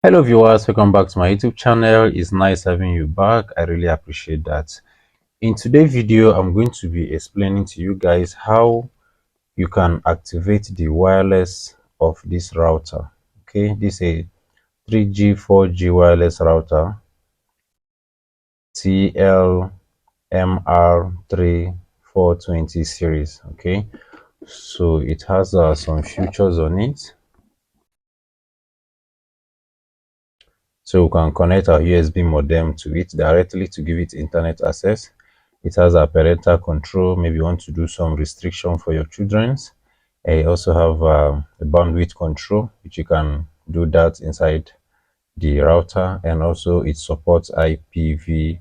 Hello viewers, welcome back to my YouTube channel. It's nice having you back. I really appreciate that. In today's video, I'm going to be explaining to you guys how you can activate the wireless of this router. Okay, this is a 3G 4G wireless router TLMR3420 series. Okay, so it has some features on it. So we can connect our USB modem to it directly to give it internet access. It has a parental control. Maybe you want to do some restriction for your children's. And you also have a bandwidth control, which you can do that inside the router. And also it supports IPv6.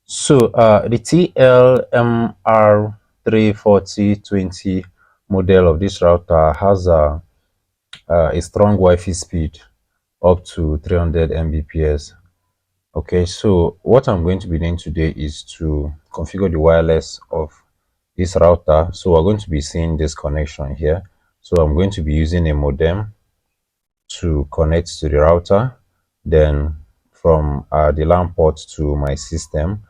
So the TLMR3420 model of this router has a strong Wi-Fi speed up to 300 Mbps. Okay, so what I'm going to be doing today is to configure the wireless of this router. So we're going to be seeing this connection here. So I'm going to be using a modem to connect to the router, then from the LAN port to my system,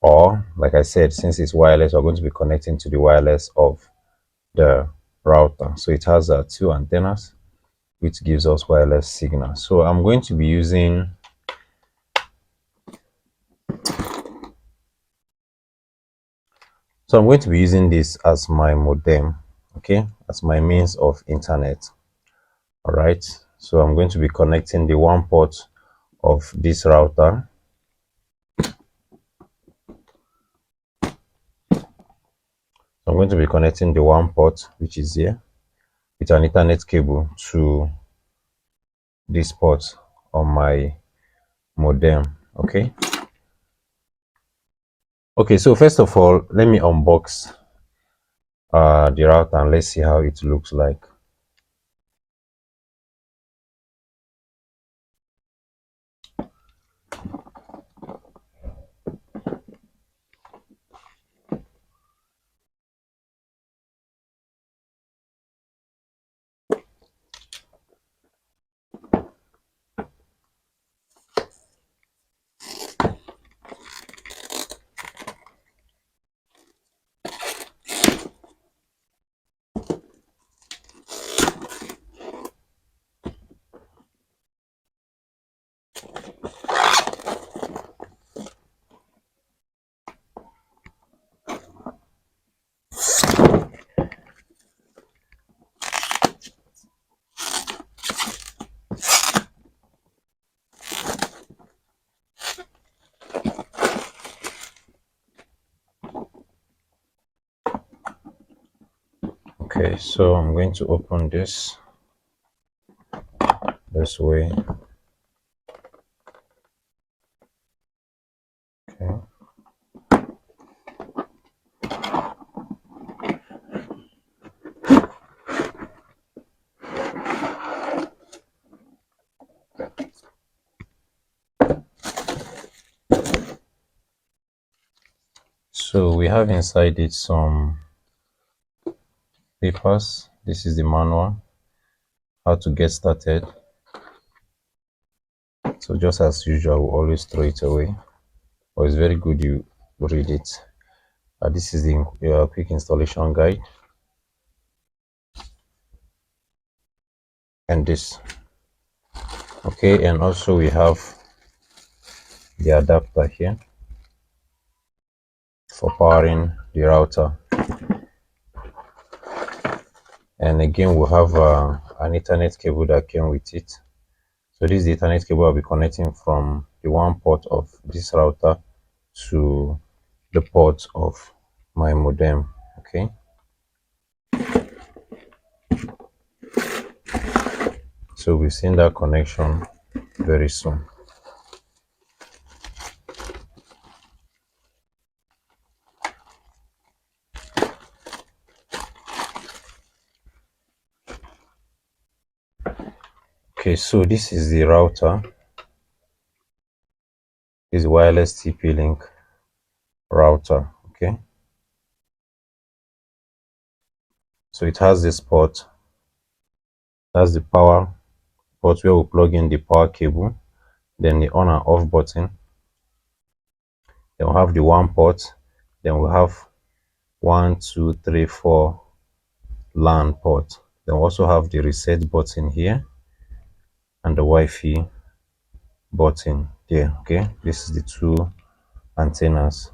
or like I said, since it's wireless, we're going to be connecting to the wireless of the router. So it has two antennas which gives us wireless signal. So I'm going to be using this as my modem, okay, as my means of internet. All right, so I'm going to be connecting the one port of this router. I'm going to be connecting the one port, which is here, with an Ethernet cable to this port on my modem. Okay. Okay, so first of all, let me unbox the router and let's see how it looks like. Okay, so I'm going to open this way. Okay. So we have inside it some papers. This is the manual, how to get started. So just as usual, we'll always throw it away, but it's very good you read it. This is the quick installation guide, and this. Okay, and also we have the adapter here for powering the router, and again we have an Ethernet cable that came with it. So this is the Ethernet cable I'll be connecting from the one port of this router to the port of my modem. Okay, so we'll see that connection very soon. Okay, so this is the router. This wireless TP-Link router. Okay, so it has this port That's the power port where we plug in the power cable. Then the on and off button. Then we have the one port. Then we have 1, 2, 3, 4 LAN port. Then we also have the reset button here and the Wi-Fi button there. Okay, this is the two antennas.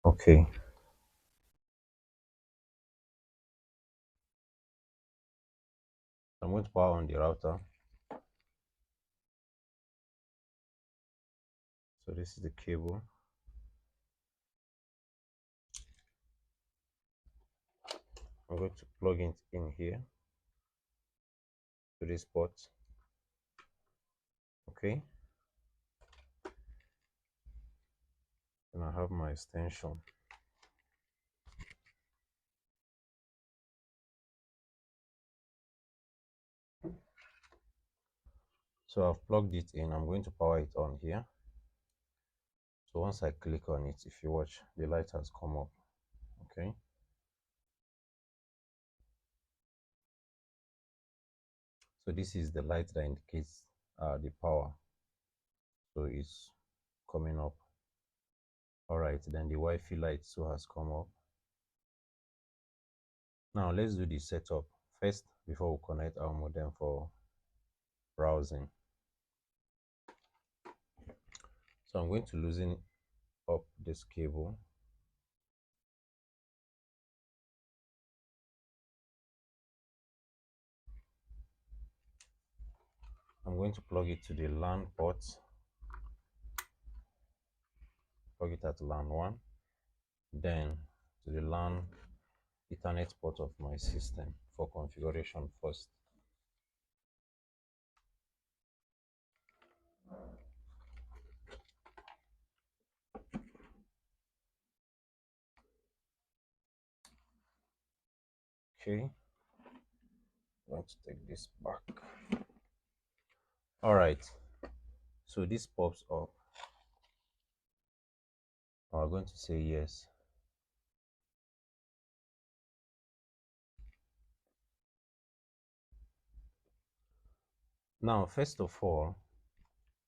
Okay, I'm going to power on the router. So this is the cable. I'm going to plug it in here to this port. Okay, and I have my extension. So I've plugged it in. I'm going to power it on here. So once I click on it, if you watch, the light has come up. Okay, so this is the light that indicates the power. So it's coming up. All right, then the Wi-Fi light so has come up. Now let's do the setup first before we connect our modem for browsing. So I'm going to loosen up this cable. I'm going to plug it to the LAN port. Plug it at LAN 1. Then to the LAN Ethernet port of my system for configuration first. Okay, I'm going to take this back. All right, so this pops up. I'm going to say yes. Now, first of all,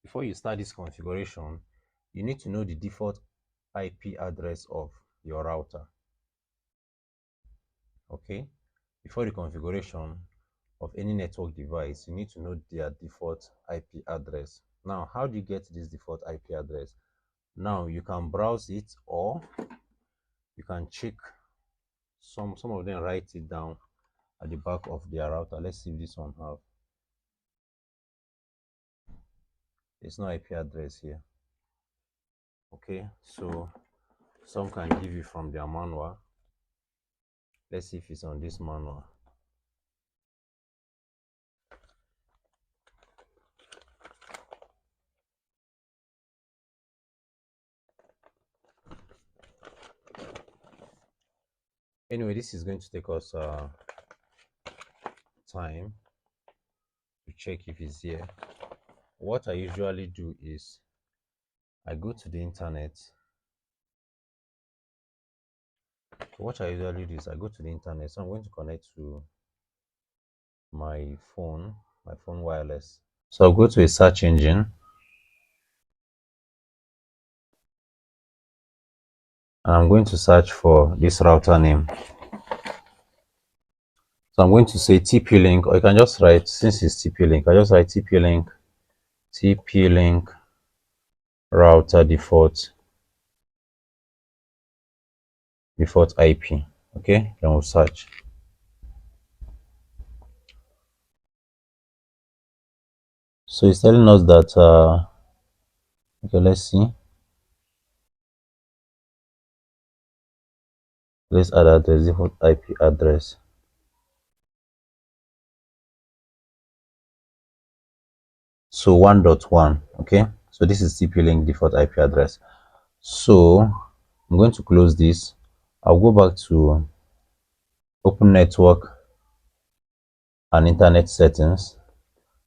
before you start this configuration, you need to know the default IP address of your router. Okay, before the configuration of any network device, you need to know their default IP address. Now, how do you get this default IP address? Now, you can browse it, or you can check some of them write it down at the back of their router. Let's see if this one have. There's no IP address here. Okay, so some can give you from their manual. Let's see if it's on this manual. Anyway, this is going to take us time to check if it's here. What I usually do is I go to the internet. What I usually do is I go to the internet. So I'm going to connect to my phone wireless. So I'll go to a search engine and I'm going to search for this router name. So I'm going to say TP-Link, or you can just write, since it's TP-Link, I just write TP-Link router default IP. Okay, then we'll search. So it's telling us that okay, let's see. Let's add address, default IP address. So 1.1. Okay, so this is TP-Link default IP address. So I'm going to close this. I'll go back to open network and internet settings.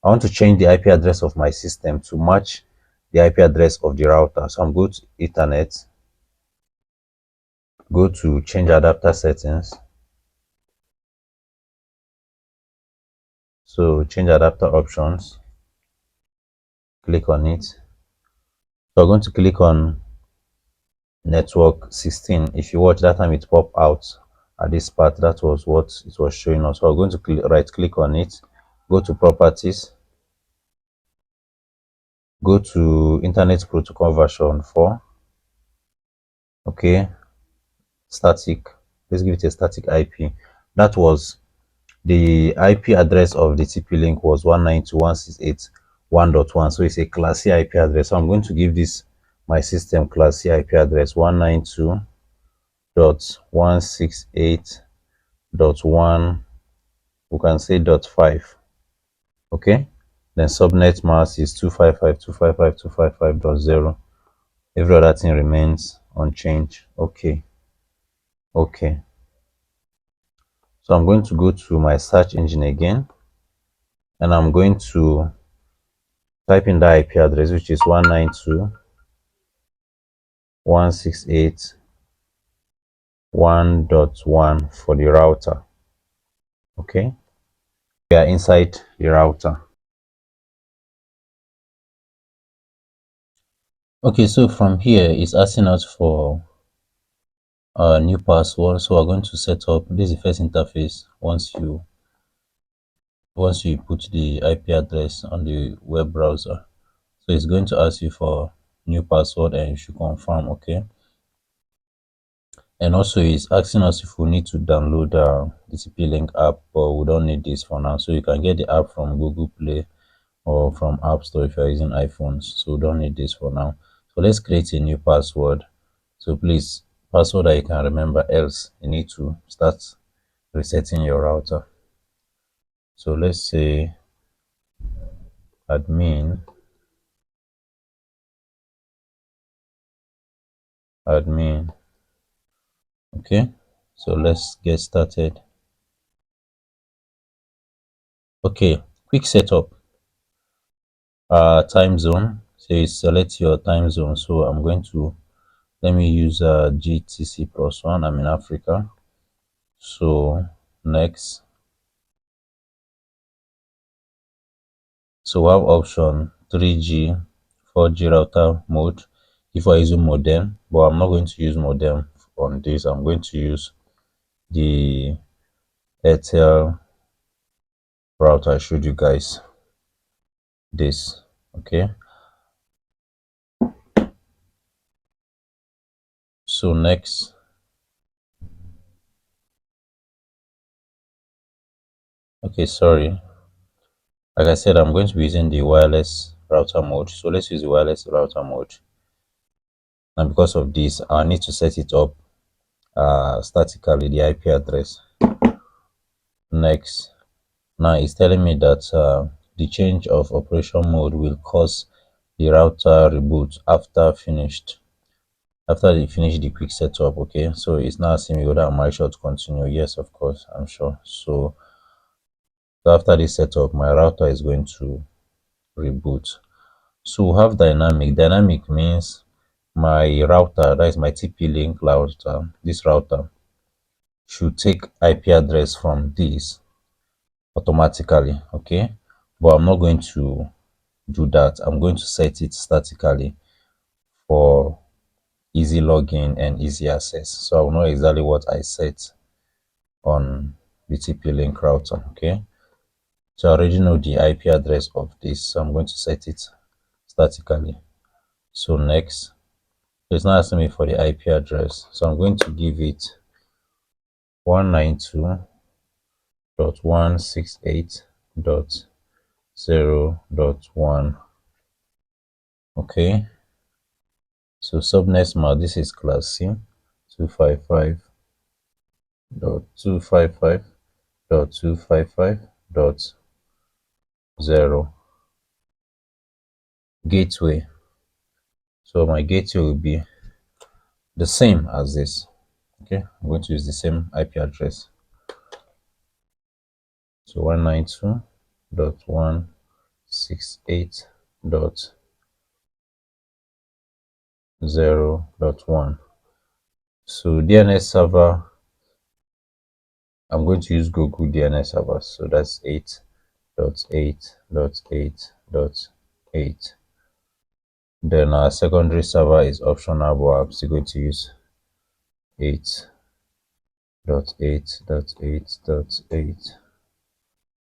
I want to change the IP address of my system to match the IP address of the router. So I'm going to Ethernet, go to change adapter settings. So change adapter options, click on it. So I'm going to click on network 16. If you watch that time, it popped out at this part. That was what it was showing us. So I'm going to right click on it, go to properties, go to internet protocol version 4. Okay, static. Let's give it a static IP. That was the IP address of the TP link was 192.168.1.1. So it's a class C IP address. So I'm going to give this my system class C IP address 192.168.1. We can say .5. Okay. Then subnet mask is 255.255.255.0. Every other thing remains unchanged. Okay. Okay. So I'm going to go to my search engine again, and I'm going to type in the IP address, which is 192.168.1.1 for the router. Okay. We are inside the router. Okay, so from here it's asking us for a new password. So we're going to set up this is the first interface once you put the IP address on the web browser. So it's going to ask you for new password and you should confirm. Okay. And also it's asking us if we need to download the TP Link app, but we don't need this for now. So you can get the app from Google Play or from App Store if you're using iPhones. So we don't need this for now. So let's create a new password. So please, password that you can remember, else you need to start resetting your router. So let's say admin. Okay, so let's get started. Okay, quick setup. Time zone. So you select your time zone. So I'm going to let me use GTC +1. I'm in Africa. So next, so we have option 3G 4G router mode if I use modem, but I'm not going to use modem on this. I'm going to use the Airtel router I showed you guys this. Okay, so next, okay, sorry, like I said, I'm going to be using the wireless router mode. So let's use the wireless router mode, and because of this I need to set it up statically, the IP address. Next, now it's telling me that the change of operation mode will cause the router reboot after they finish the quick setup. Okay, so it's now asking me whether I'm sure to continue. Yes, of course, I'm sure. So after this setup, my router is going to reboot. So we have dynamic. Dynamic means my router, that is my TP Link router, this router should take IP address from this automatically. Okay, but I'm not going to do that. I'm going to set it statically for easy login and easy access. So I'll know exactly what I set on the TP Link router. Okay, so I already know the IP address of this, so I'm going to set it statically. So next, so it's not asking me for the IP address, so I'm going to give it 192.168.0.1. Okay, so subnet mask, this is class C 255.255.255.0. Gateway, so my gateway will be the same as this. Okay, I'm going to use the same IP address. So 192.168.0.1. So DNS server, I'm going to use Google DNS server. So that's 8. dot 8 dot 8 dot 8. Then our secondary server is optional, but I'm still going to use 8 dot 8 dot 8 dot 8.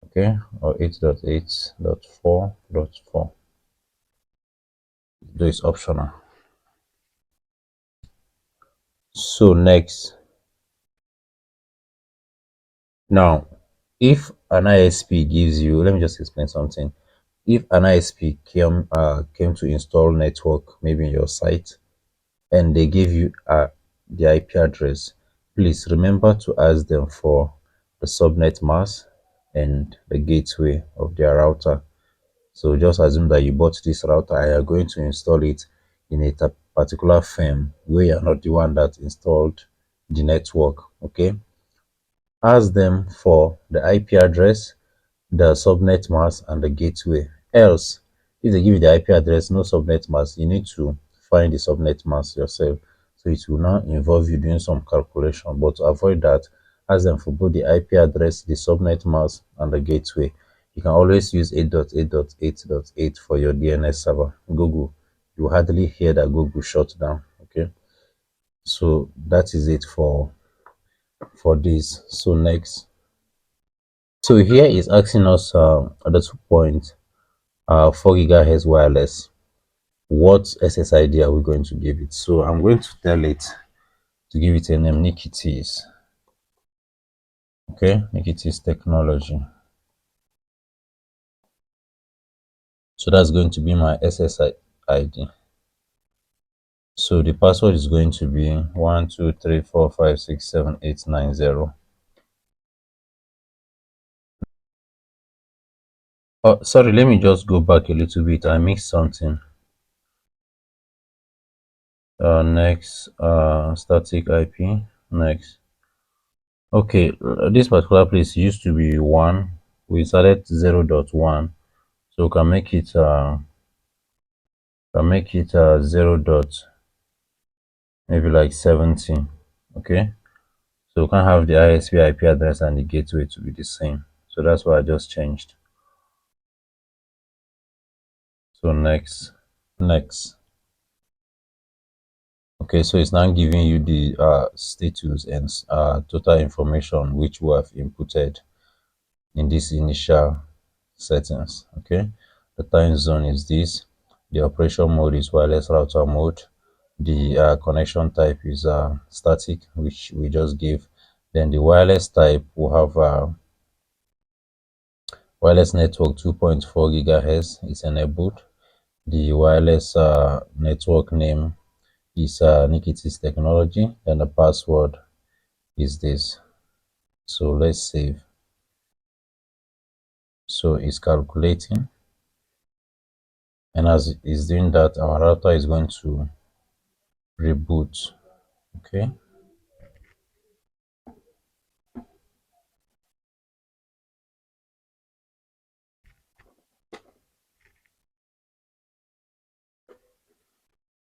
Okay, or 8 dot 8 dot 4 dot 4. Though it's optional. So next, now if an ISP gives you, let me just explain something. If an ISP came to install network maybe in your site, and they give you the IP address, please remember to ask them for the subnet mask and the gateway of their router. So just assume that you bought this router and you're going to install it in a particular firm where you're not the one that installed the network. Okay, ask them for the IP address, the subnet mask, and the gateway. Else, if they give you the IP address, no subnet mask, you need to find the subnet mask yourself. So it will now involve you doing some calculation. But to avoid that, ask them for both the IP address, the subnet mask, and the gateway. You can always use 8.8.8.8 for your DNS server. Google, you hardly hear that Google shut down. Okay, so that is it for this. So next, so here is asking us at the 2 point 4 gigahertz wireless, what SSID are we going to give it? So I'm going to tell it to give it a name, Nikitis. Okay, Nikitis technology. So that's going to be my SSID. So the password is going to be 123456780. Oh, sorry, let me just go back a little bit. I mixed something. Next, static IP. Next. Okay, this particular place used to be 1. We started 0.1. So can make it 0 dot maybe like 17. Okay, so we can have the ISP IP address and the gateway to be the same. So that's why I just changed. So next. Okay, so it's now giving you the status and total information which we have inputted in this initial settings. Okay, the time zone is this, the operation mode is wireless router mode, the connection type is static, which we just gave. Then the wireless type will have wireless network 2.4 gigahertz is enabled. The wireless network name is Nikitis technology, and the password is this. So let's save. So it's calculating, and as it's doing that, our router is going to reboot. Okay,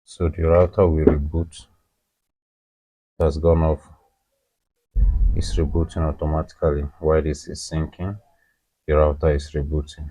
so the router will reboot. It has gone off. It's rebooting automatically while this is syncing. The router is rebooting.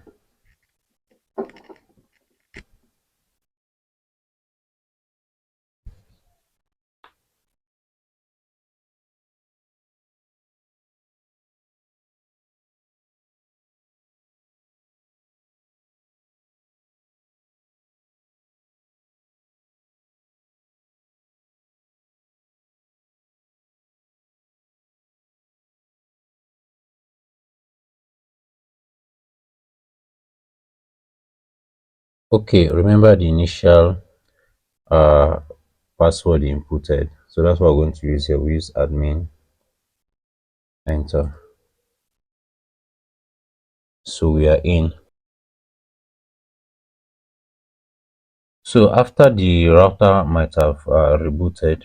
Okay, remember the initial uh password you inputted. So that's what we're going to use here. We use admin, enter. So we are in. So after the router might have rebooted,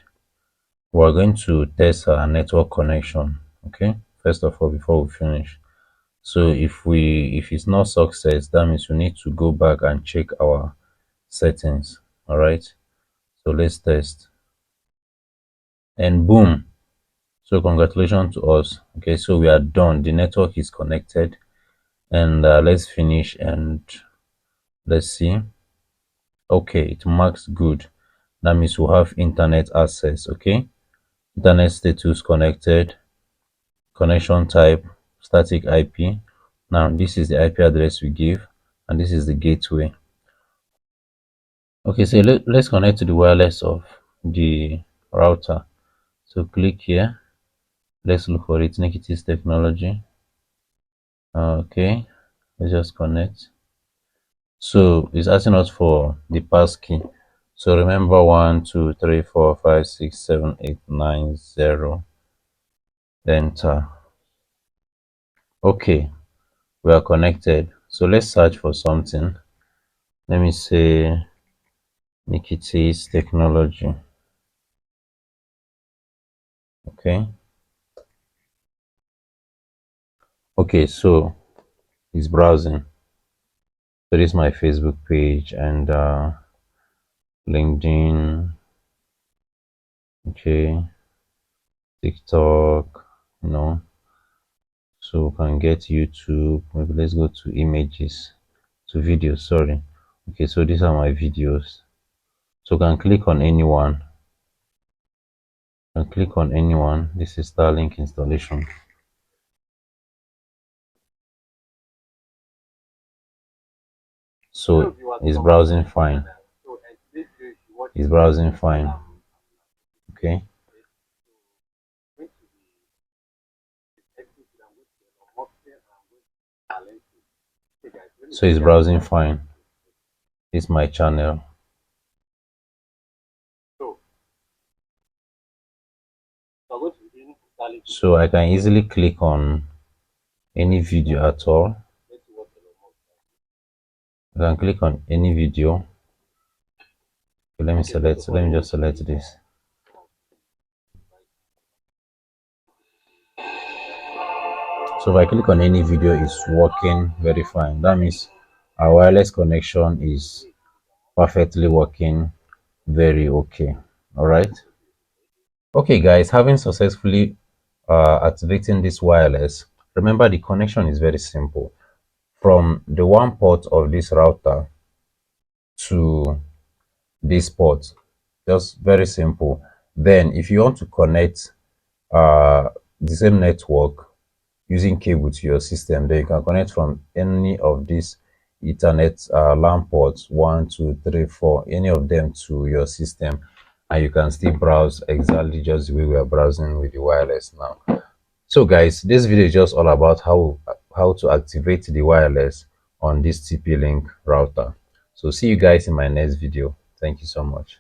we're going to test our network connection. Okay, first of all, before we finish. So if it's not success, that means we need to go back and check our settings. All right. So let's test. And boom. So congratulations to us. Okay, so we are done. The network is connected and let's finish and let's see. Okay, it marks good. That means we'll have internet access. Okay, internet status connected, connection type static IP. Now this is the IP address we give, and this is the gateway. Okay, so let's connect to the wireless of the router. So click here. Let's look for it. Nikitistechnology. Okay, let's just connect. So it's asking us for the pass key. So remember 1 2 3 4 5 6 7 8 9 0. Enter. Okay, we are connected. So let's search for something. Let me say Nikitis technology. Okay. Okay, so it's browsing. So this is my Facebook page and LinkedIn. Okay, TikTok. You know, so we can get YouTube. Maybe let's go to images, to videos. Sorry. Okay, so these are my videos. So can click on anyone. Can click on anyone. This is Starlink installation. So it's browsing fine. It's browsing fine. Okay. So it's browsing fine. It's my channel. So I can easily click on any video at all. I can click on any video. Okay, let me just select this. So if I click on any video, it's working very fine. That means our wireless connection is perfectly working very okay. All right. Okay, guys, having successfully activating this wireless, remember the connection is very simple. From the one port of this router to this port, just very simple. Then if you want to connect the same network using cable to your system, then you can connect from any of these Ethernet LAN ports, 1 2 3 4, any of them to your system, and you can still browse exactly just the way we are browsing with the wireless now. So guys, this video is just all about how to activate the wireless on this TP Link router. So see you guys in my next video. Thank you so much.